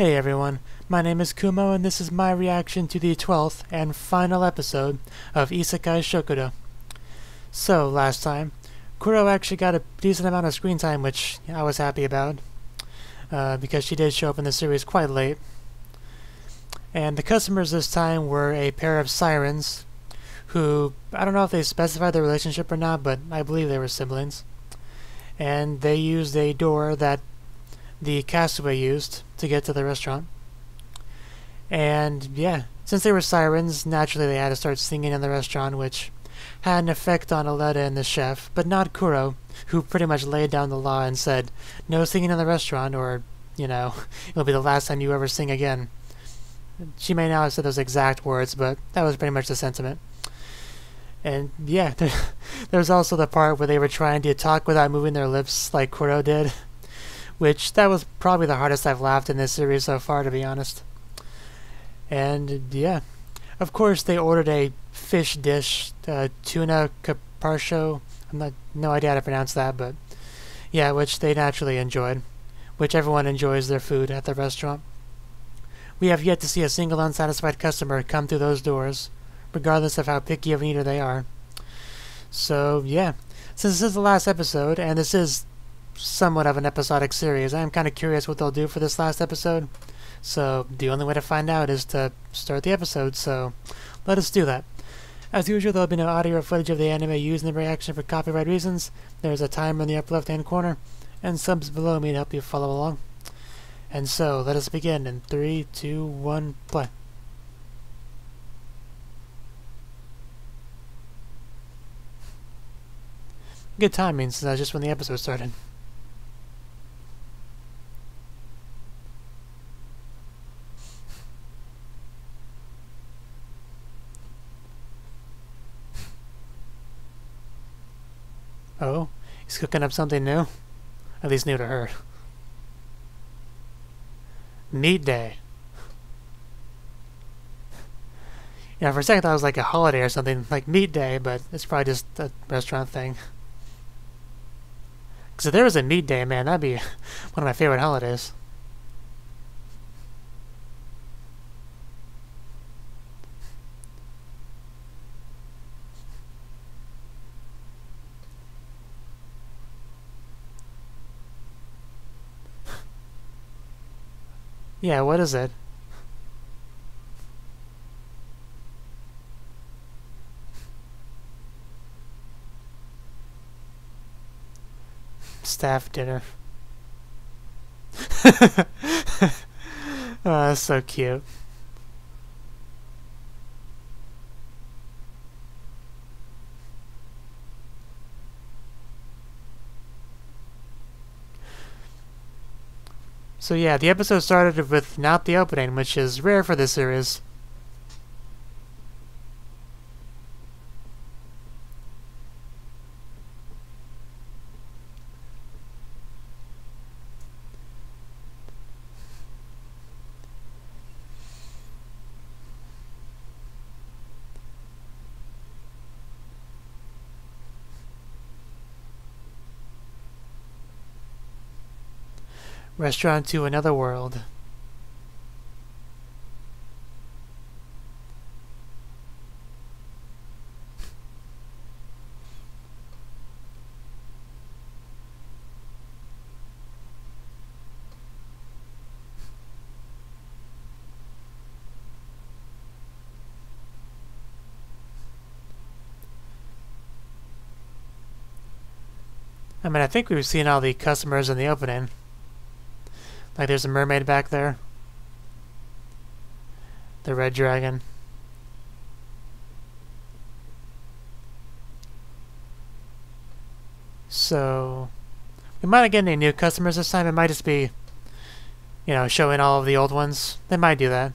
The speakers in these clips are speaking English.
Hey everyone, my name is Kumo and this is my reaction to the 12th and final episode of Isekai Shokudou. So, last time, Kuro actually got a decent amount of screen time, which I was happy about, because she did show up in the series quite late. And the customers this time were a pair of sirens, who, I don't know if they specified their relationship or not, but I believe they were siblings. And they used a door that the castaway used to get to the restaurant. And yeah, since they were sirens, naturally they had to start singing in the restaurant, which had an effect on Aletta and the chef, but not Kuro, who pretty much laid down the law and said, no singing in the restaurant, or, it'll be the last time you ever sing again. She may not have said those exact words, but that was pretty much the sentiment. And yeah, there's also the part where they were trying to talk without moving their lips like Kuro did, which that was probably the hardest I've laughed in this series so far, to be honest. And yeah, of course they ordered a fish dish, tuna caparcho. No idea how to pronounce that, but yeah, which they naturally enjoyed, which everyone enjoys their food at the restaurant. We have yet to see a single unsatisfied customer come through those doors, regardless of how picky of an eater they are. So yeah, since this is the last episode, and this is somewhat of an episodic series, I'm kind of curious what they'll do for this last episode. So the only way to find out is to start the episode, so let us do that. As usual, there will be no audio or footage of the anime used in the reaction for copyright reasons. There's a timer in the upper left-hand corner, and subs below me to help you follow along. And so, let us begin in 3, 2, 1, play. Good timing, since that's just when the episode started. Oh, he's cooking up something new? At least new to her. Meat day. Yeah, for a second I thought it was like a holiday or something, like meat day, but it's probably just a restaurant thing. Because if there was a meat day, man, that'd be one of my favorite holidays. Yeah, what is it? Staff dinner. Oh, that's so cute. So yeah, the episode started with not the opening, which is rare for this series. Restaurant to another world. I mean, I think we've seen all the customers in the opening. Like, there's a mermaid back there. The red dragon. So, we might not get any new customers this time. It might just be, showing all of the old ones. They might do that.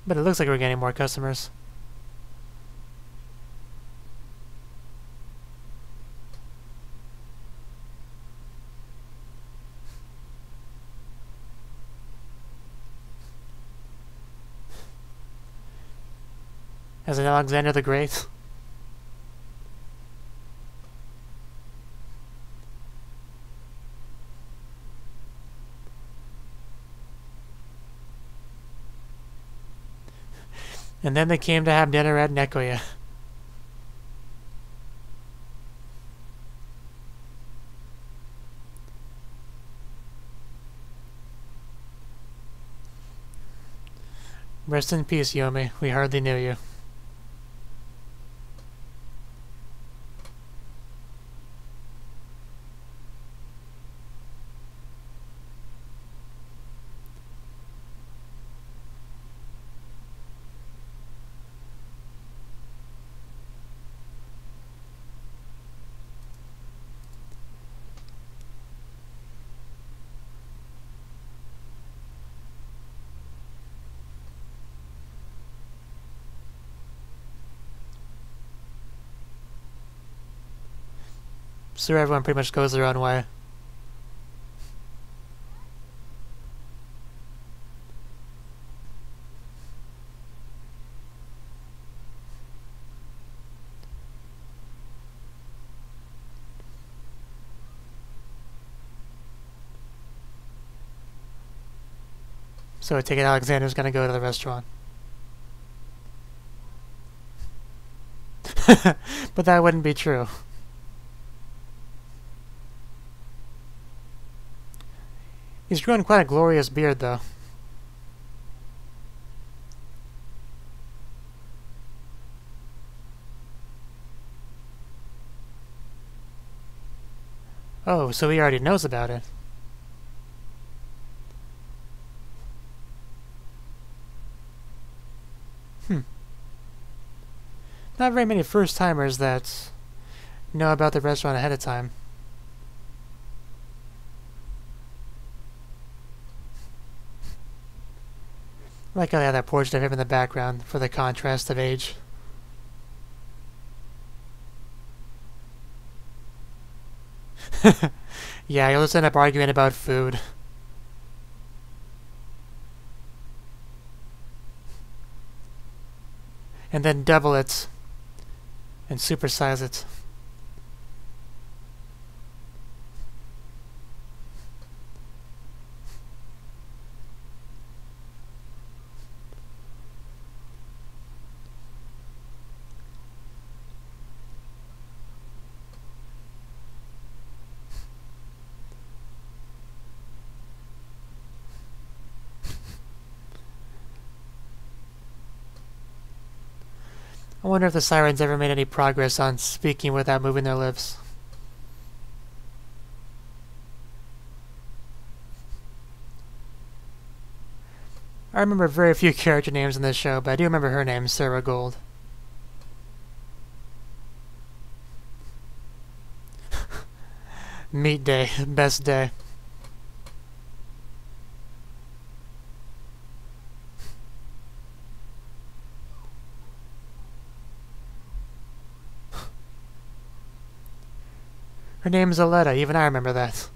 But it looks like we're getting more customers. As in Alexander the Great. And then they came to have dinner at Nekoya. Rest in peace, Yomi. We hardly knew you. So everyone pretty much goes their own way. So I take it Alexander's gonna go to the restaurant. But that wouldn't be true. He's growing quite a glorious beard, though. Oh, so he already knows about it. Not very many first-timers that know about the restaurant ahead of time. I like how they have that portrait of him in the background for the contrast of age. Yeah, you'll just end up arguing about food. And then double it. And supersize it. I wonder if the sirens ever made any progress on speaking without moving their lips. I remember very few character names in this show, but I do remember her name, Sarah Gold. Meat day, best day. Her name is Aletta, even I remember that.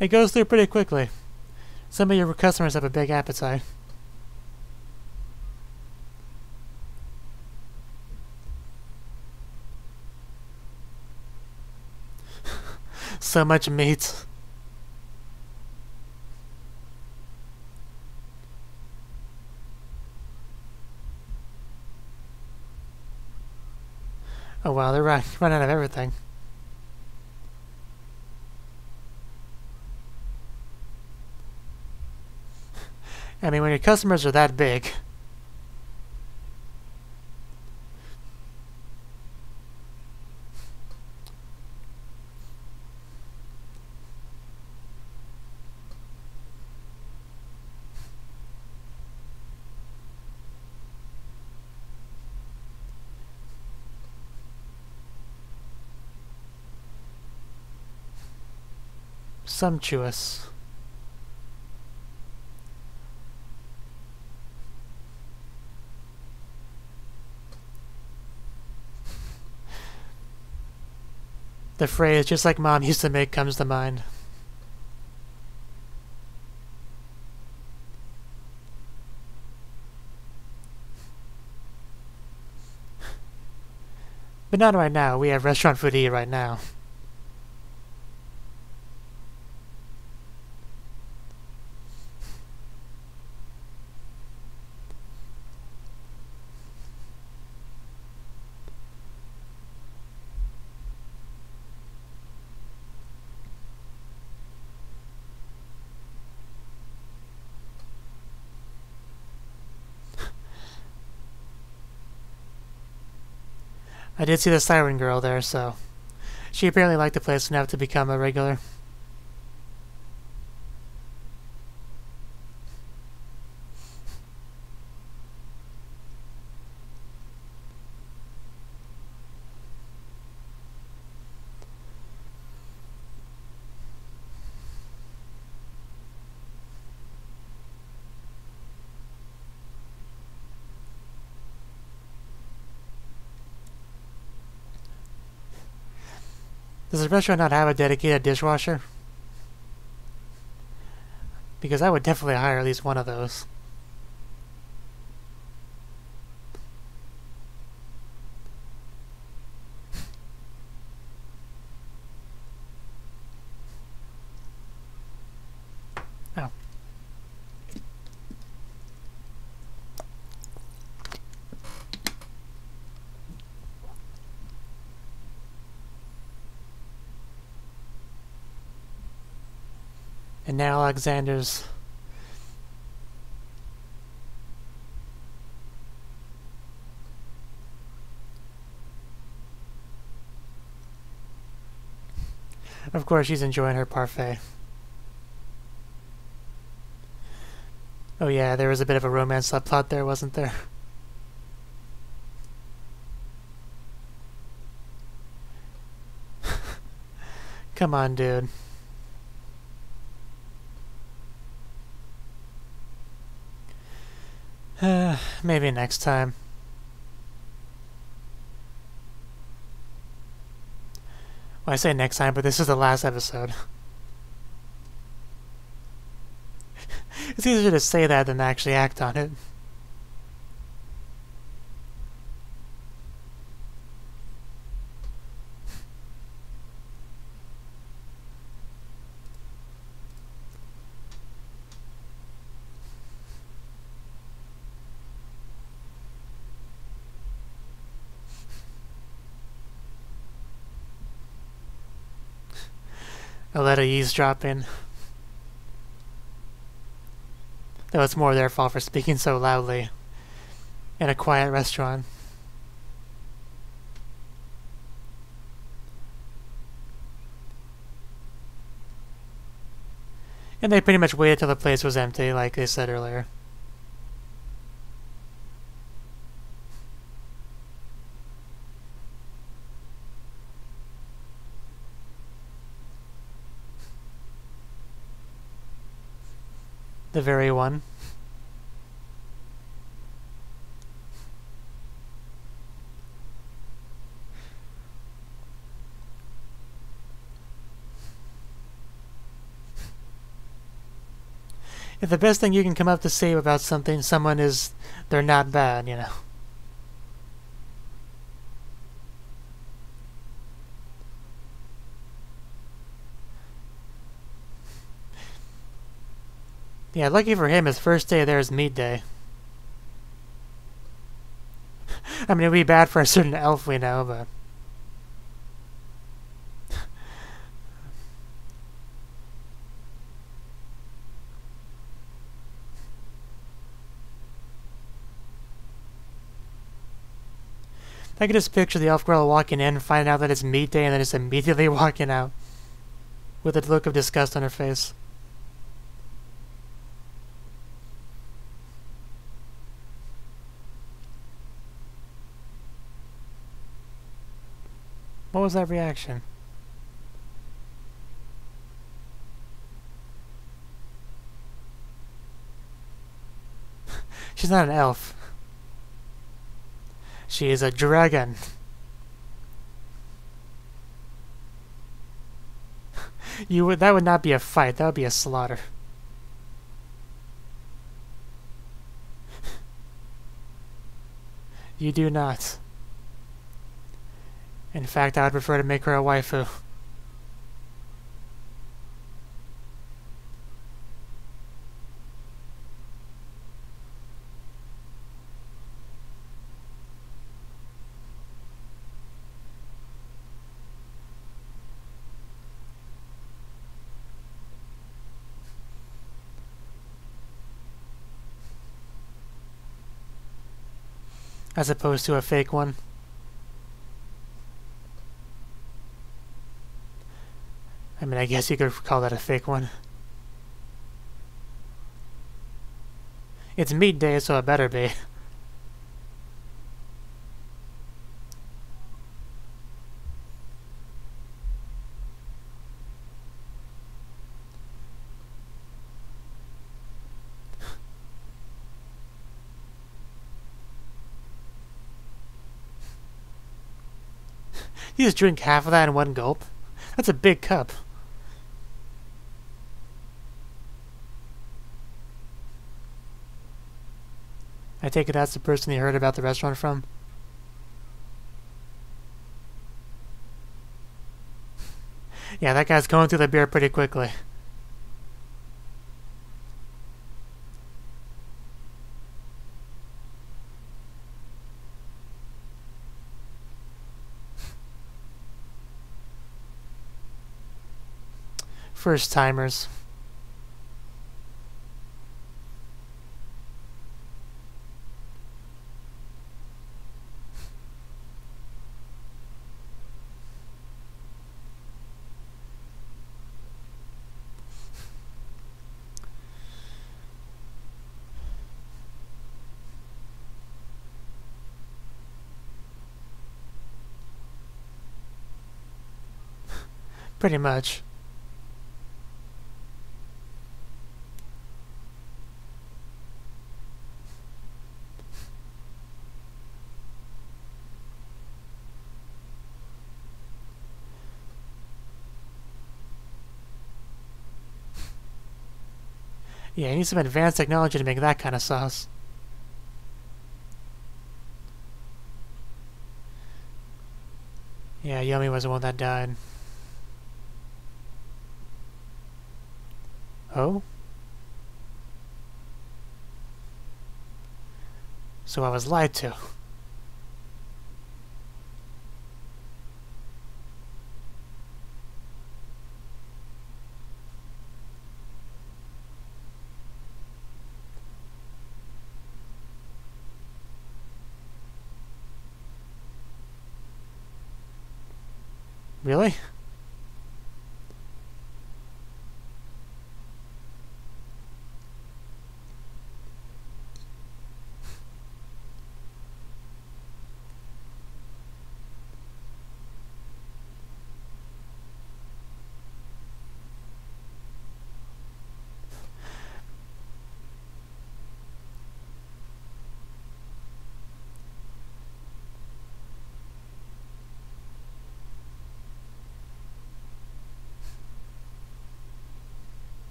It goes through pretty quickly. Some of your customers have a big appetite. So much meat. Oh wow, they're running out of everything. I mean, when your customers are that big... sumptuous. The phrase, just like Mom used to make, comes to mind. But not right now. We have restaurant food to eat right now. I did see the Siren Girl there, so she apparently liked the place enough to become a regular. Does the restaurant not have a dedicated dishwasher? Because I would definitely hire at least one of those. Oh. And now Alexander's of course she's enjoying her parfait. Oh yeah, there was a bit of a romance subplot there, wasn't there? Come on, dude. Maybe next time. Well, I say next time, but this is the last episode. It's easier to say that than actually act on it. A little eavesdropping. Though it's more their fault for speaking so loudly in a quiet restaurant. And they pretty much waited till the place was empty, like they said earlier. The very one. If the best thing you can come up to say about someone is they're not bad, you know. Yeah, lucky for him, his first day there is meat day. I mean, it'd be bad for a certain elf we know, but... I could just picture the elf girl walking in, finding out that it's meat day, and then just immediately walking out with a look of disgust on her face. What was that reaction? She's not an elf. She is a dragon. That would not be a fight. That would be a slaughter. You do not. In fact, I would prefer to make her a waifu. As opposed to a fake one. I mean, I guess you could call that a fake one. It's meat day, so it better be. You just drink half of that in one gulp? That's a big cup. I take it that's the person you heard about the restaurant from? Yeah, that guy's going through the beer pretty quickly. First timers. Pretty much. Yeah, you need some advanced technology to make that kind of sauce. Yeah, Yummy was the one that died. Oh? So I was lied to. Really?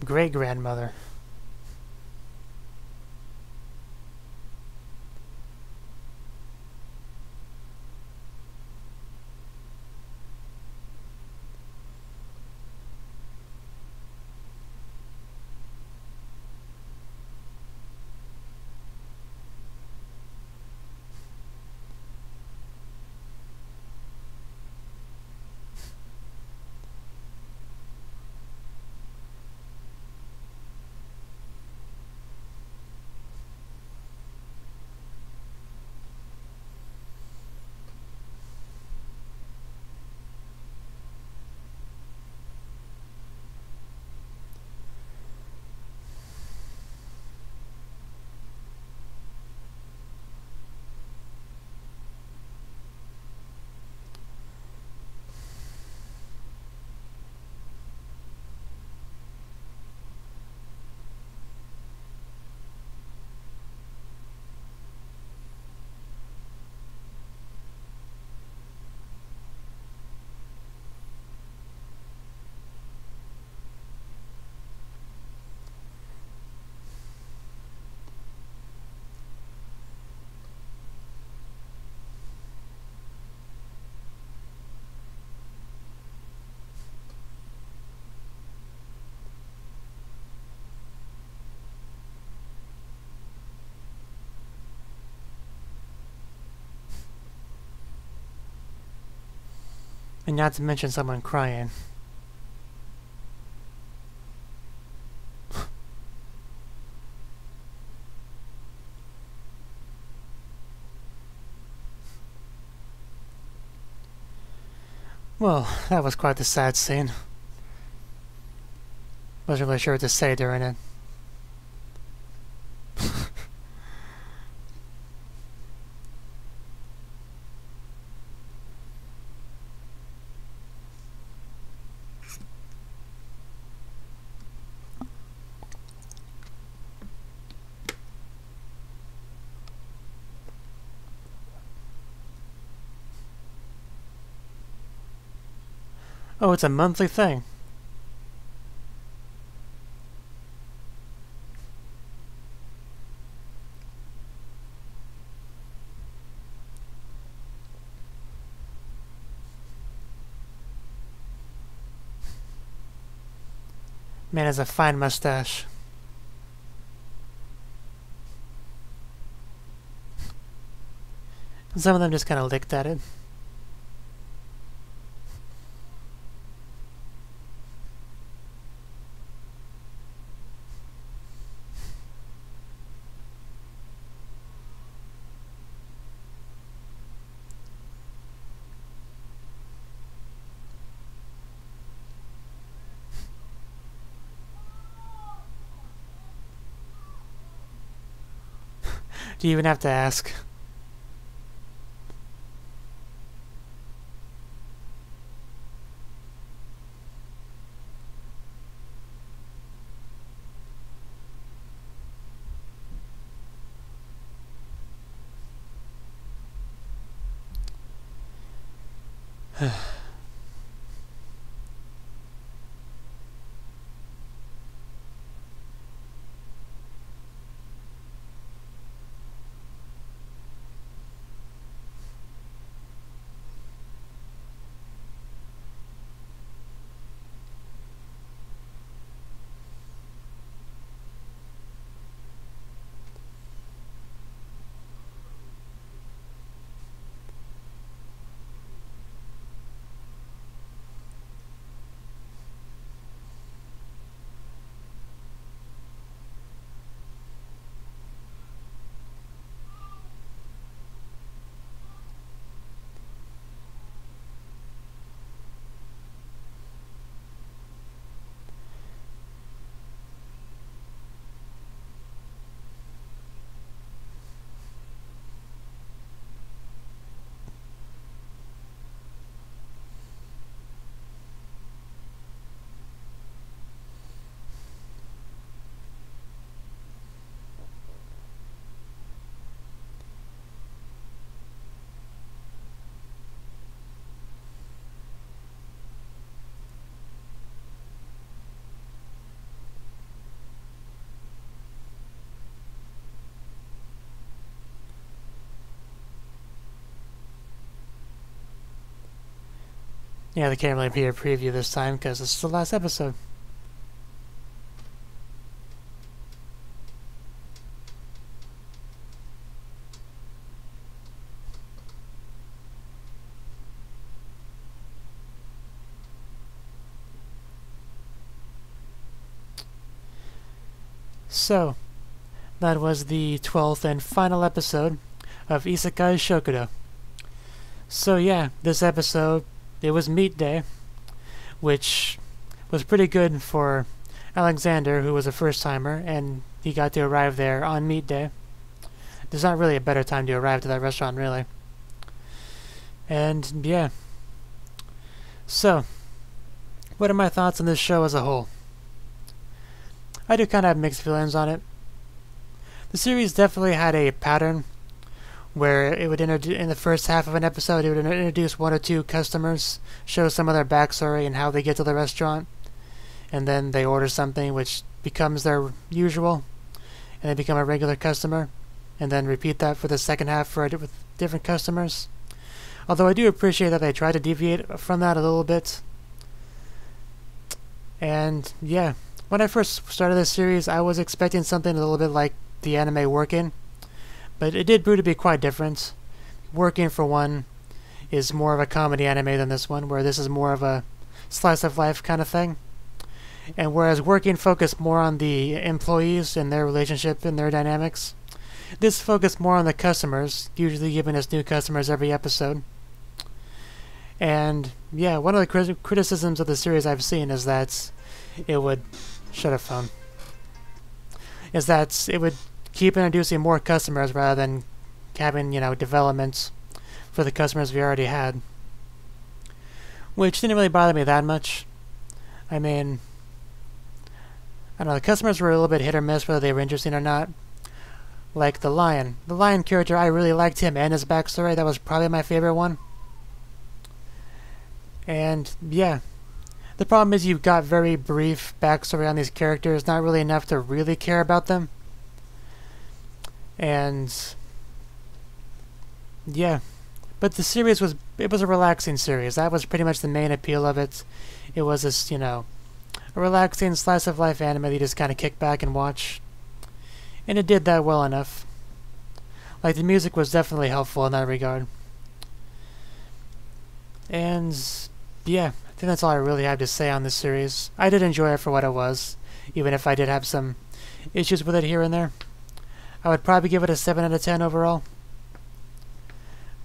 Great-grandmother. And not to mention someone crying. Well, that was quite the sad scene. Wasn't really sure what to say during it. Oh, it's a monthly thing. Man has a fine mustache. Some of them just kind of licked at it. Do you even have to ask? Yeah, there can't really be a preview this time because this is the last episode. So, that was the 12th and final episode of Isekai Shokudou. So yeah, this episode, it was meet day, which was pretty good for Alexander, who was a first-timer, and he got to arrive there on meet day. There's not really a better time to arrive to that restaurant, really. And yeah. So, what are my thoughts on this show as a whole? I do kind of have mixed feelings on it. The series definitely had a pattern where it would in the first half of an episode, it would introduce one or two customers, show some of their backstory and how they get to the restaurant, and then they order something which becomes their usual, and they become a regular customer, and then repeat that for the second half with different customers. Although I do appreciate that they try to deviate from that a little bit. And yeah, when I first started this series, I was expecting something a little bit like the anime Working, but it did prove to be quite different. Working, for one, is more of a comedy anime than this one, where this is more of a slice of life kind of thing. And whereas Working focused more on the employees and their relationship and their dynamics, this focused more on the customers, usually giving us new customers every episode. And yeah, one of the criticisms of the series I've seen is that it would is that it would keep introducing more customers rather than having, development for the customers we already had. Which didn't really bother me that much. I mean, I don't know, the customers were a little bit hit or miss whether they were interesting or not. Like the lion. The lion character, I really liked him and his backstory. That was probably my favorite one. And yeah, the problem is you've got very brief backstory on these characters, not really enough to really care about them. And yeah, but the series was a relaxing series. That was pretty much the main appeal of it. It was this, a relaxing slice of life anime that you just kind of kick back and watch. And it did that well enough. Like, the music was definitely helpful in that regard. And yeah, I think that's all I really have to say on this series. I did enjoy it for what it was, even if I did have some issues with it here and there. I would probably give it a 7 out of 10 overall.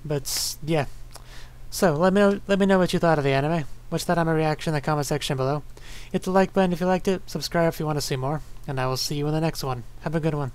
But yeah. So let me know what you thought of the anime. What's that on my reaction in the comment section below. Hit the like button if you liked it, subscribe if you want to see more, and I will see you in the next one. Have a good one.